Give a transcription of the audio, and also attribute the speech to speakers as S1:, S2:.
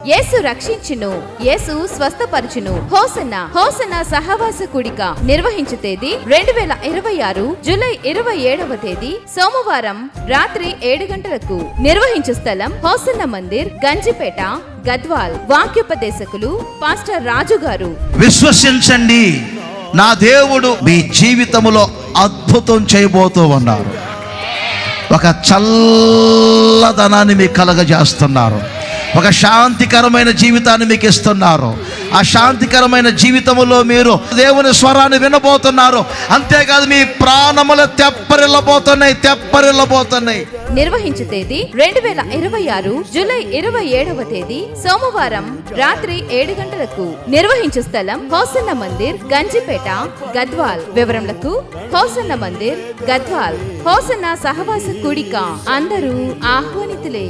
S1: యేసు రక్షించును, యేసు స్వస్థపరచును. Hosanna hosanna సహవాస కూడిక నిర్వహించు తేదీ 2026 జూలై 27వ తేదీ సోమవారం రాత్రి 7 గంటలకు. నిర్వహించు స్థలం హోసన్న మందిర్, గంజిపేట, గద్వాల్. వాక్యోపదేశకులు పాస్టర్ రాజు గారు.
S2: విశ్వసించండి, నా దేవుడు మీ జీవితంలో అద్భుతం చేయబోతూ ఉన్నారు. ఒక చల్లదనాన్ని మీకు కలగజేస్తున్నారు. ఒక శాంతికరమైన జీవితాన్ని మీకు ఇస్తున్నారు. ఆ శాంతికరమైన జీవితంలో మీరు దేవుని స్వరాన్ని వినబోతున్నారు. అంతేకాదు, మీ ప్రాణములు తెప్పరిల్లబోతున్నాయి.
S1: నిర్వహించు తేదీ 2026 జూలై 27వ తేదీ సోమవారం రాత్రి 7 గంటలకు. నిర్వహించు స్థలం హోసన్న మందిర్, గంజిపేట, గద్వాల్. వివరములకు హోసన్న మందిర్, గద్వాల్. హోసన్న సహవాస కూడిక అందరూ ఆహ్వానితులే.